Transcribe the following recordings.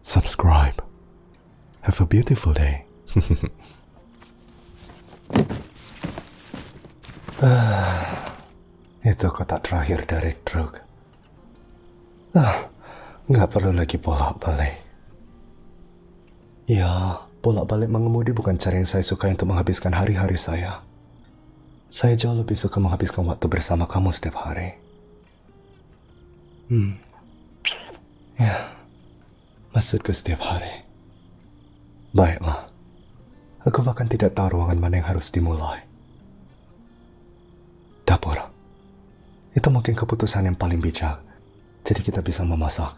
subscribe. Have a beautiful day. Itu kotak terakhir dari truk. Nggak perlu lagi bolak-balik. Ya, bolak-balik mengemudi bukan cara yang saya suka untuk menghabiskan hari-hari saya. Saya jauh lebih suka menghabiskan waktu bersama kamu setiap hari. Ya, maksudku setiap hari. Baiklah, aku bahkan tidak tahu ruangan mana yang harus dimulai. Dapur. Itu mungkin keputusan yang paling bijak, jadi kita bisa memasak.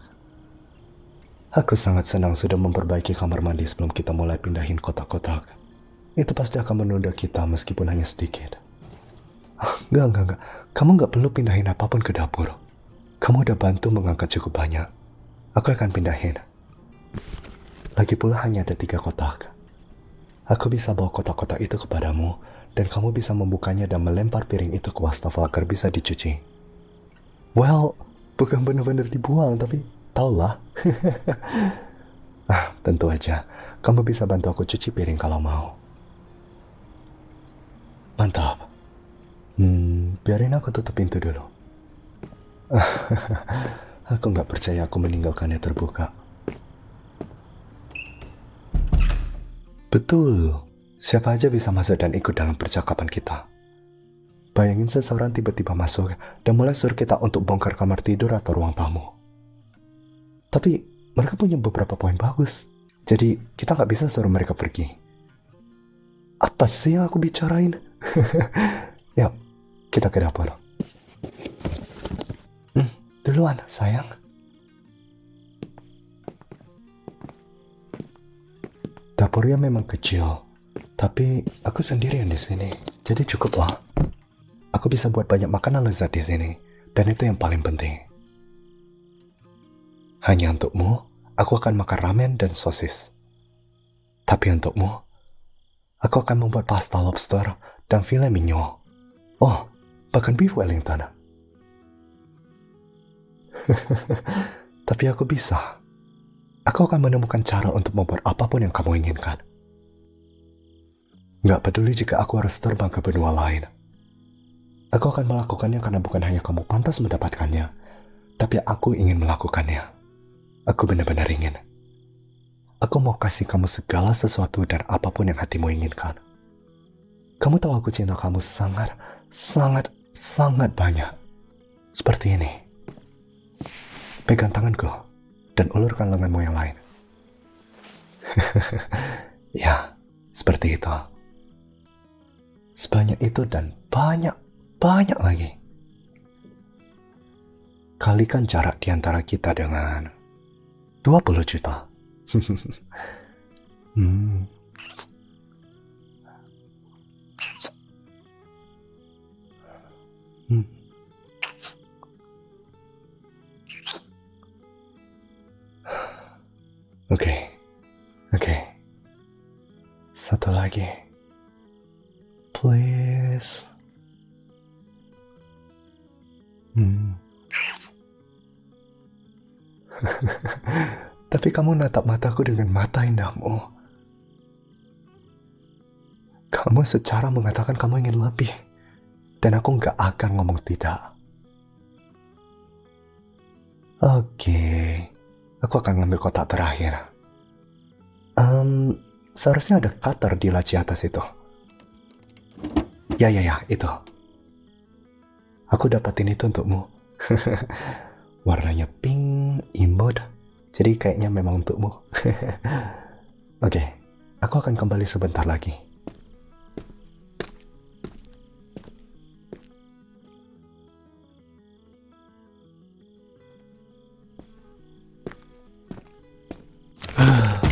Aku sangat senang sudah memperbaiki kamar mandi sebelum kita mulai pindahin kotak-kotak. Itu pasti akan menunda kita meskipun hanya sedikit. Enggak. Kamu nggak perlu pindahin apapun ke dapur. Kamu udah bantu mengangkat cukup banyak. Aku akan pindahin. Lagi pula hanya ada 3 kotak. Aku bisa bawa kotak-kotak itu kepadamu, dan kamu bisa membukanya dan melempar piring itu ke wastafel agar bisa dicuci. Well, bukan benar-benar dibuang, tapi taulah. Tentu aja, kamu bisa bantu aku cuci piring kalau mau. Mantap. Biarin aku tutup pintu dulu. Aku nggak percaya aku meninggalkannya terbuka. Betul, siapa aja bisa masuk dan ikut dalam percakapan kita. Bayangin seseorang tiba-tiba masuk dan mulai suruh kita untuk bongkar kamar tidur atau ruang tamu. Tapi mereka punya beberapa poin bagus, jadi kita nggak bisa suruh mereka pergi. Apa sih yang aku bicarain? Yuk, kita ke dapur. Duluan, sayang. Dapurnya memang kecil, tapi aku sendirian di sini, jadi cukup lah. Aku bisa buat banyak makanan lezat di sini, dan itu yang paling penting. Hanya untukmu, aku akan makan ramen dan sosis. Tapi untukmu, aku akan membuat pasta lobster dan filet mignon. Oh, bahkan beef Wellington. Tapi aku bisa. Aku akan menemukan cara untuk membuat apapun yang kamu inginkan. Gak peduli jika aku harus terbang ke benua lain. Aku akan melakukannya karena bukan hanya kamu pantas mendapatkannya, tapi aku ingin melakukannya. Aku benar-benar ingin. Aku mau kasih kamu segala sesuatu dan apapun yang hatimu inginkan. Kamu tahu aku cinta kamu sangat banyak. Seperti ini. Pegang tanganku dan ulurkan lenganmu yang lain. Ya, seperti itu. Sebanyak itu dan banyak lagi. Kalikan jarak di antara kita dengan 20 juta. Oke. Satu lagi. Please. Tapi kamu natap mataku dengan mata indahmu. Kamu secara mengatakan kamu ingin lebih. Dan aku gak akan ngomong tidak. Oke. Aku akan ngambil kotak terakhir. Seharusnya ada cutter di laci atas itu. Ya, itu. Aku dapatin itu untukmu. Warnanya pink, imut. Jadi kayaknya memang untukmu. Oke, aku akan kembali sebentar lagi.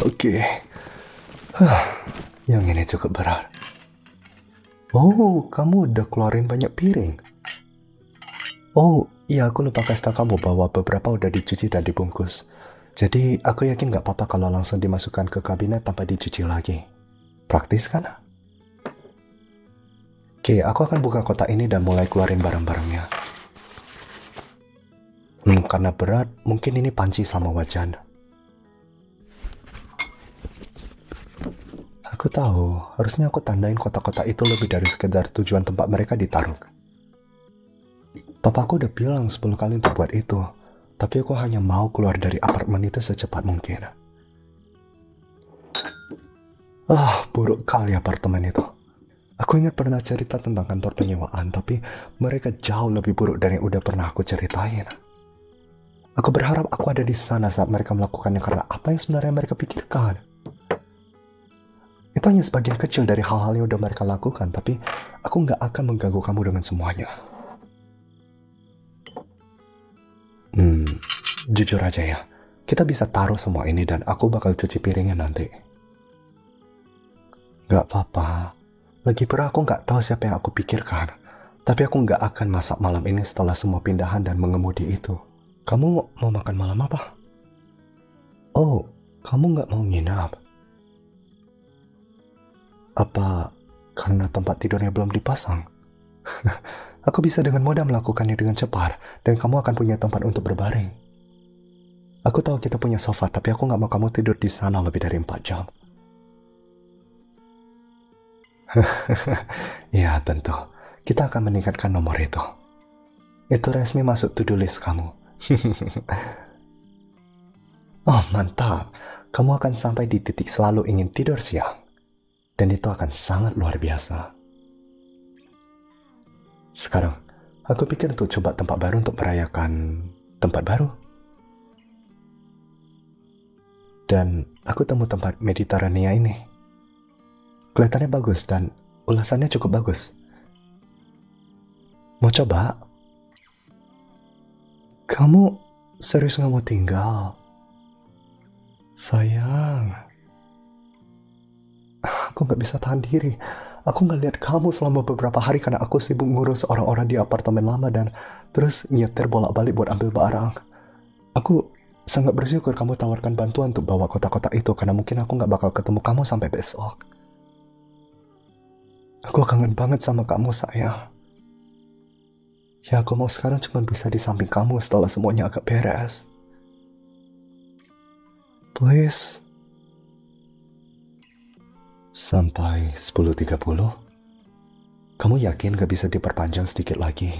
Oke. Yang ini cukup berat. Oh, kamu udah keluarin banyak piring. Oh, iya, aku lupa kasih tahu kamu bahwa beberapa udah dicuci dan dibungkus. Jadi, aku yakin gak apa-apa kalau langsung dimasukkan ke kabinet tanpa dicuci lagi. Praktis kan? Oke, aku akan buka kotak ini dan mulai keluarin barang-barangnya. Karena berat, mungkin ini panci sama wajan. Aku tahu, harusnya aku tandain kotak-kotak itu lebih dari sekedar tujuan tempat mereka ditaruh. Papaku udah bilang 10 kali untuk buat itu, tapi aku hanya mau keluar dari apartemen itu secepat mungkin. Buruk kali apartemen itu. Aku ingat pernah cerita tentang kantor penyewaan, tapi mereka jauh lebih buruk dari yang udah pernah aku ceritain. Aku berharap aku ada di sana saat mereka melakukannya karena apa yang sebenarnya mereka pikirkan. Itu hanya sebagian kecil dari hal-hal yang udah mereka lakukan, tapi aku nggak akan mengganggu kamu dengan semuanya. Jujur aja ya, kita bisa taruh semua ini dan aku bakal cuci piringnya nanti. Gak apa-apa. Lagi pula aku nggak tahu siapa yang aku pikirkan. Tapi aku nggak akan masak malam ini setelah semua pindahan dan mengemudi itu. Kamu mau makan malam apa? Oh, kamu nggak mau nginap? Apa karena tempat tidurnya belum dipasang? Aku bisa dengan mudah melakukannya dengan cepat, dan kamu akan punya tempat untuk berbaring. Aku tahu kita punya sofa, tapi aku nggak mau kamu tidur di sana lebih dari 4 jam. Ya, tentu. Kita akan meningkatkan nomor itu. Itu resmi masuk to-do list kamu. Oh, mantap. Kamu akan sampai di titik selalu ingin tidur siang. Dan itu akan sangat luar biasa. Sekarang, aku pikir untuk coba tempat baru untuk merayakan tempat baru. Dan aku temu tempat Mediterania ini. Kelihatannya bagus dan ulasannya cukup bagus. Mau coba? Kamu serius gak mau tinggal? Sayang, aku gak bisa tahan diri. Aku gak lihat kamu selama beberapa hari karena aku sibuk ngurus orang-orang di apartemen lama dan terus nyetir bolak-balik buat ambil barang. Aku sangat bersyukur kamu tawarkan bantuan untuk bawa kotak-kotak itu karena mungkin aku gak bakal ketemu kamu sampai besok. Aku kangen banget sama kamu, sayang. Ya, aku mau sekarang cuma bisa di samping kamu setelah semuanya agak beres. Please. Sampai 10.30? Kamu yakin gak bisa diperpanjang sedikit lagi?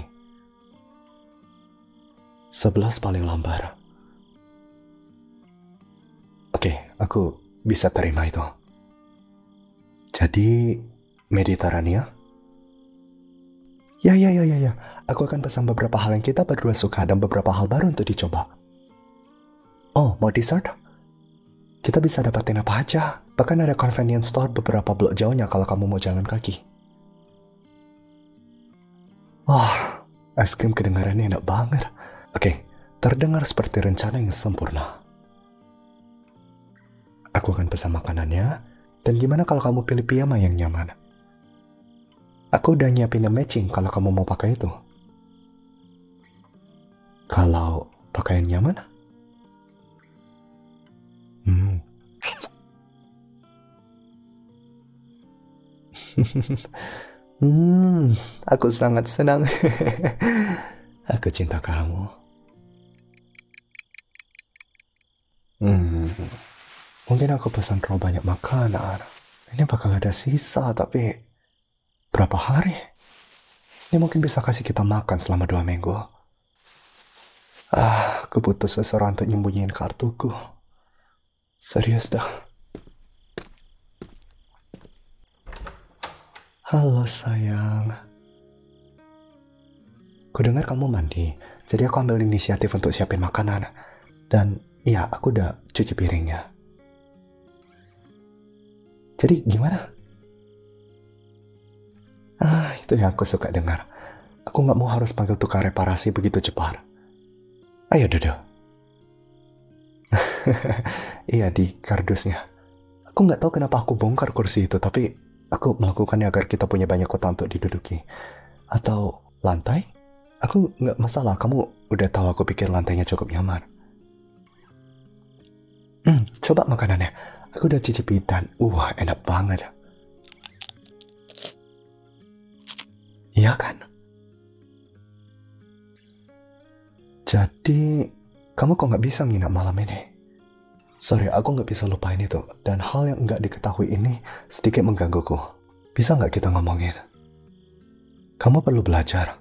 11 paling lambat. Oke, aku bisa terima itu. Jadi, Mediterania? Ya. Aku akan pesan beberapa hal yang kita berdua suka dan beberapa hal baru untuk dicoba. Oh, mau dessert? Kita bisa dapatin apa aja. Bahkan ada convenience store beberapa blok jauhnya kalau kamu mau jalan kaki. Wah, es krim kedengarannya enak banget. Oke, terdengar seperti rencana yang sempurna. Aku akan pesan makanannya. Dan gimana kalau kamu pilih piyama yang nyaman? Aku udah nyiapin matching kalau kamu mau pakai itu. Kalau pakaian nyaman? Aku sangat senang. Aku cinta kamu. Mungkin aku pesan terlalu banyak makanan. Ini bakal ada sisa, tapi berapa hari? Ini mungkin bisa kasih kita makan selama 2 minggu. Aku butuh seseorang untuk nyembunyiin kartuku. Serius dah. Halo sayang. Kudengar kamu mandi, jadi aku ambil inisiatif untuk siapin makanan. Dan iya, aku udah cuci piringnya. Jadi gimana? Itu yang aku suka dengar. Aku gak mau harus panggil tukang reparasi begitu cepat. Ayo duduk. Iya, di kardusnya. Aku gak tahu kenapa aku bongkar kursi itu, tapi aku melakukannya agar kita punya banyak kota untuk diduduki. Atau lantai? Aku gak masalah, kamu udah tahu aku pikir lantainya cukup nyaman. Coba makanannya. Aku udah cicipi dan enak banget. Iya kan? Jadi, kamu kok gak bisa nginap malam ini? Sorry, aku nggak bisa lupain itu. Dan hal yang nggak diketahui ini sedikit menggangguku. Bisa nggak kita ngomongin? Kamu perlu belajar.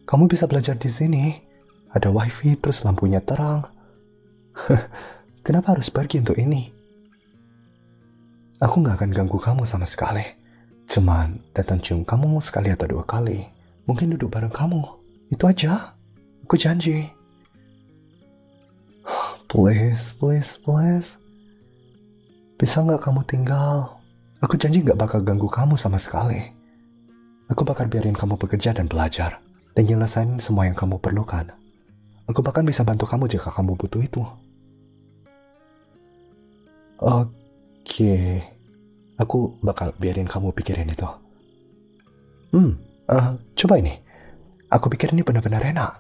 Kamu bisa belajar di sini. Ada wifi plus lampunya terang. Kenapa harus pergi untuk ini? Aku nggak akan ganggu kamu sama sekali. Cuman datang cium kamu sekali atau 2 kali. Mungkin duduk bareng kamu. Itu aja. Aku janji. Please, please, please. Bisa nggak kamu tinggal? Aku janji nggak bakal ganggu kamu sama sekali. Aku bakal biarin kamu bekerja dan belajar. Dan nyelesain semua yang kamu perlukan. Aku bahkan bisa bantu kamu jika kamu butuh itu. Oke. Aku bakal biarin kamu pikirin itu. Coba ini. Aku pikir ini benar-benar enak.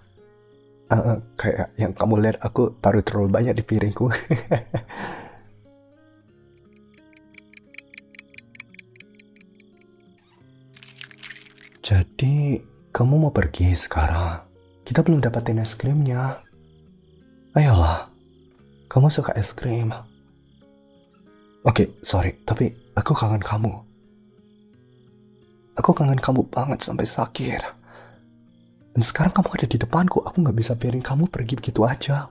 Kayak yang kamu lihat aku taruh terlalu banyak di piringku. Jadi, kamu mau pergi sekarang? Kita belum dapatin es krimnya. Ayolah, kamu suka es krim. Oke, sorry, tapi aku kangen kamu. Aku kangen kamu banget sampai sakit. Dan sekarang kamu ada di depanku, aku gak bisa biarin kamu pergi begitu aja.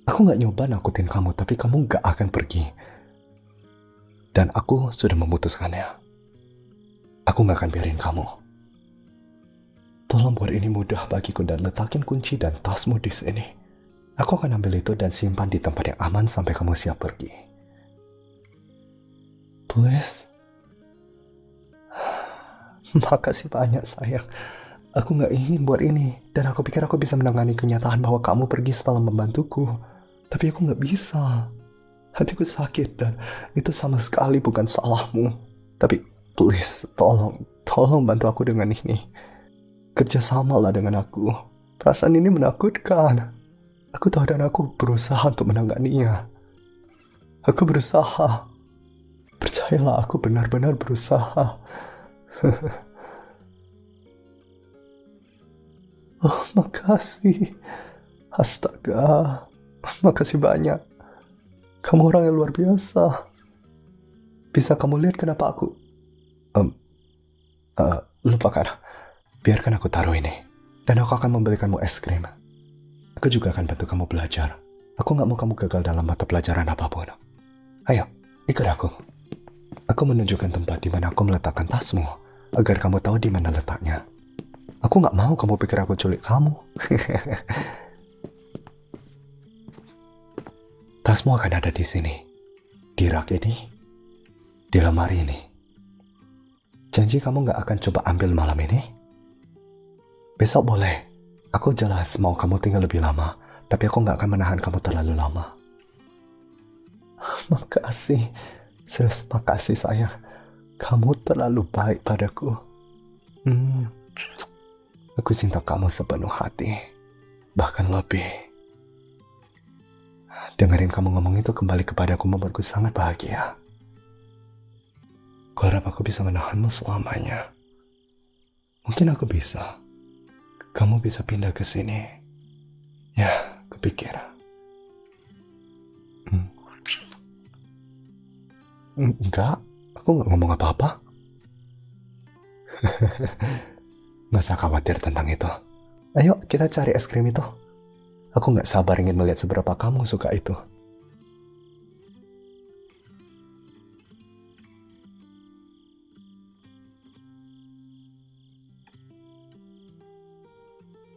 Aku gak nyoba nakutin kamu, tapi kamu gak akan pergi. Dan aku sudah memutuskannya. Aku gak akan biarin kamu. Tolong buat ini mudah bagiku dan letakin kunci dan tasmu di sini. Aku akan ambil itu dan simpan di tempat yang aman sampai kamu siap pergi. Please. Makasih banyak sayang. Aku gak ingin buat ini. Dan aku pikir aku bisa menangani kenyataan bahwa kamu pergi setelah membantuku. Tapi aku gak bisa. Hatiku sakit dan itu sama sekali bukan salahmu. Tapi please, tolong bantu aku dengan ini. Kerjasamalah dengan aku. Perasaan ini menakutkan. Aku tahu dan aku berusaha untuk menanganinya. Aku berusaha. Percayalah, aku benar-benar berusaha. Oh, makasih. Astaga. Makasih banyak. Kamu orang yang luar biasa. Bisa kamu lihat kenapa aku... lupakan. Biarkan aku taruh ini. Dan aku akan membelikanmu es krim. Aku juga akan bantu kamu belajar. Aku gak mau kamu gagal dalam mata pelajaran apapun. Ayo, ikut aku. Aku menunjukkan tempat di mana aku meletakkan tasmu. Agar kamu tahu di mana letaknya. Aku gak mau kamu pikir aku culik kamu. Tasmu akan ada di sini. Di rak ini. Di lemari ini. Janji kamu gak akan coba ambil malam ini? Besok boleh. Aku jelas mau kamu tinggal lebih lama. Tapi aku gak akan menahan kamu terlalu lama. Makasih. Serius makasih sayang. Kamu terlalu baik padaku. Aku cinta kamu sepenuh hati. Bahkan lebih. Dengerin kamu ngomong itu kembali kepadaku membuatku sangat bahagia. Kuharap aku bisa menahanmu selamanya. Mungkin aku bisa. Kamu bisa pindah ke sini. Ya, kupikir. Enggak, aku gak ngomong apa-apa. Gak usah khawatir tentang itu. Ayo kita cari es krim itu. Aku gak sabar ingin melihat seberapa kamu suka itu.